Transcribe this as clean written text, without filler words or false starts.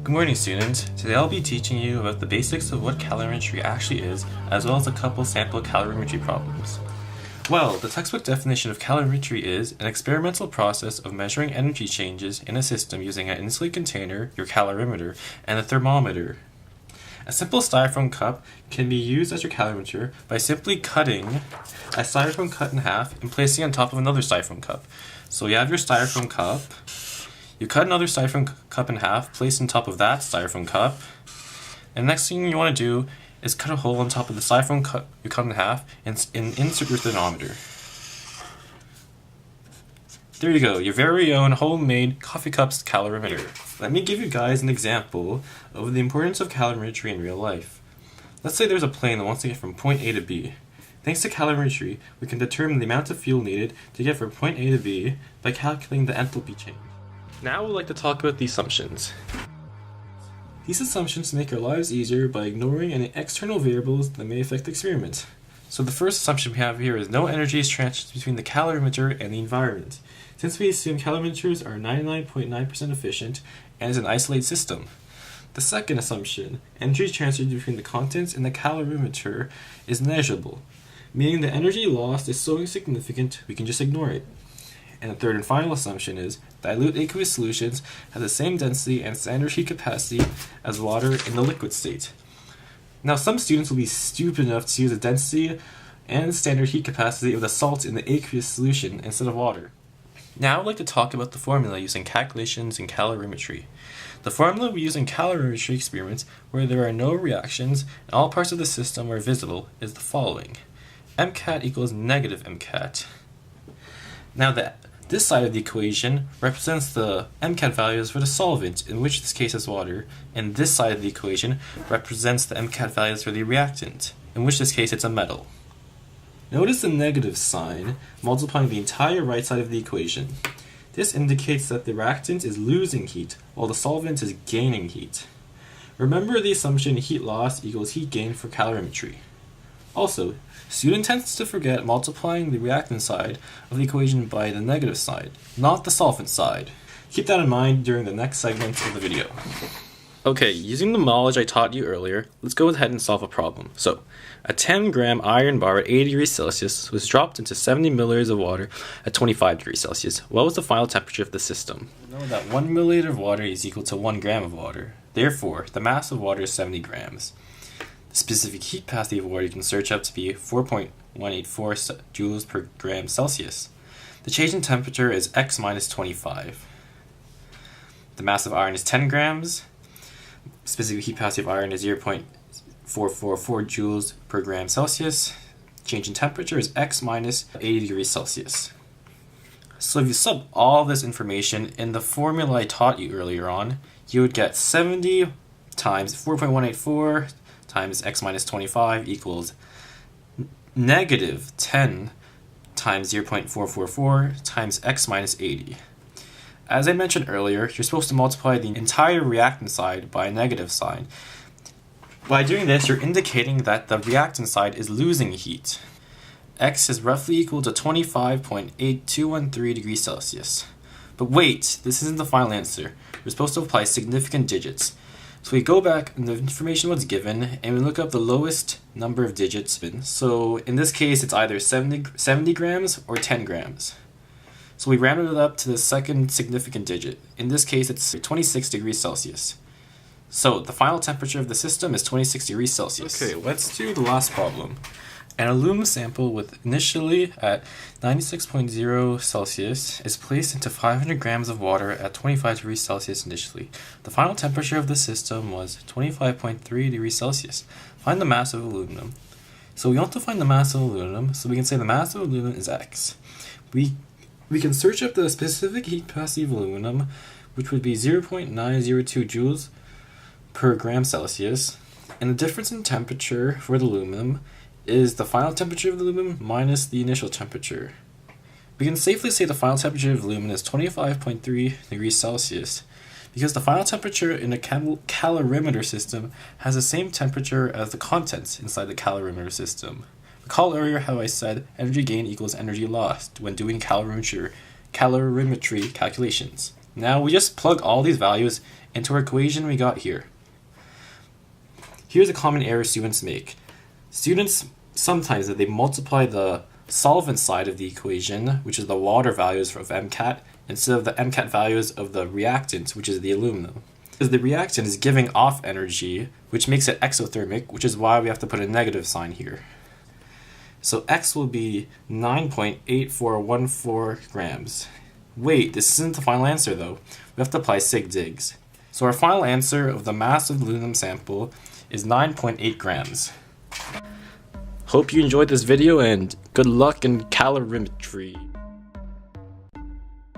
Good morning, students. Today I'll be teaching you about the basics of what calorimetry actually is, as well as a couple sample calorimetry problems. Well, the textbook definition of calorimetry is an experimental process of measuring energy changes in a system using an insulated container, your calorimeter, and a thermometer. A simple styrofoam cup can be used as your calorimeter by simply cutting a styrofoam cup in half and placing it on top of another styrofoam cup. So you have your styrofoam cup. You cut another styrofoam cup in half, place it on top of that styrofoam cup, and the next thing you want to do is cut a hole on top of the styrofoam cup you cut in half and insert your thermometer. There you go, your very own homemade coffee cups calorimeter. Let me give you guys an example of the importance of calorimetry in real life. Let's say there's a plane that wants to get from point A to B. Thanks to calorimetry, we can determine the amount of fuel needed to get from point A to B by calculating the enthalpy change. Now we'd like to talk about the assumptions. These assumptions make our lives easier by ignoring any external variables that may affect the experiment. So the first assumption we have here is no energy is transferred between the calorimeter and the environment, since we assume calorimeters are 99.9% efficient and is an isolated system. The second assumption, energy transferred between the contents and the calorimeter is negligible, meaning the energy lost is so insignificant we can just ignore it. And the third and final assumption is dilute aqueous solutions have the same density and standard heat capacity as water in the liquid state. Now some students will be stupid enough to use the density and standard heat capacity of the salt in the aqueous solution instead of water. Now I'd like to talk about the formula using calculations in calorimetry. The formula we use in calorimetry experiments where there are no reactions and all parts of the system are visible is the following. MCAT equals negative MCAT. Now this side of the equation represents the MCAT values for the solvent, in which this case is water, and this side of the equation represents the MCAT values for the reactant, in which this case it's a metal. Notice the negative sign multiplying the entire right side of the equation. This indicates that the reactant is losing heat, while the solvent is gaining heat. Remember the assumption heat loss equals heat gain for calorimetry. Also, student tends to forget multiplying the reactant side of the equation by the negative side, not the solvent side. Keep that in mind during the next segment of the video. Okay, using the knowledge I taught you earlier, let's go ahead and solve a problem. So, a 10-gram iron bar at 80 degrees Celsius was dropped into 70 milliliters of water at 25 degrees Celsius. What was the final temperature of the system? We know that 1 milliliter of water is equal to 1 gram of water. Therefore, the mass of water is 70 grams. The specific heat capacity of water you can search up to be 4.184 joules per gram Celsius. The change in temperature is x minus 25. The mass of iron is 10 grams. Specific heat capacity of iron is 0.444 joules per gram Celsius. Change in temperature is x minus 80 degrees Celsius. So if you sub all this information in the formula I taught you earlier on, you would get 70 times 4.184 times x minus 25 equals negative 10 times 0.444 times x minus 80. As I mentioned earlier, you're supposed to multiply the entire reactant side by a negative sign. By doing this, you're indicating that the reactant side is losing heat. X is roughly equal to 25.8213 degrees Celsius. But wait, this isn't the final answer. We're supposed to apply significant digits. So we go back and the information was given and we look up the lowest number of digits. So in this case, it's either 70 grams or 10 grams. So we rounded it up to the second significant digit. In this case, it's 26 degrees Celsius. So the final temperature of the system is 26 degrees Celsius. Okay, let's do the last problem. An aluminum sample with initially at 96.0 Celsius is placed into 500 grams of water at 25 degrees Celsius initially. The final temperature of the system was 25.3 degrees Celsius. Find the mass of aluminum. So we want to find the mass of aluminum, so we can say the mass of aluminum is X. We can search up the specific heat capacity of aluminum, which would be 0.902 joules per gram Celsius, and the difference in temperature for the aluminum is the final temperature of the aluminum minus the initial temperature. We can safely say the final temperature of aluminum is 25.3 degrees Celsius because the final temperature in a calorimeter system has the same temperature as the contents inside the calorimeter system. Recall earlier how I said energy gain equals energy lost when doing calorimetry calculations. Now we just plug all these values into our equation we got here. Here's a common error students make. Students sometimes they multiply the solvent side of the equation, which is the water values of MCAT, instead of the MCAT values of the reactant, which is the aluminum. Because the reactant is giving off energy, which makes it exothermic, which is why we have to put a negative sign here. So X will be 9.8414 grams. Wait, this isn't the final answer though. We have to apply sig digs. So our final answer of the mass of the aluminum sample is 9.8 grams. Hope you enjoyed this video and good luck in calorimetry.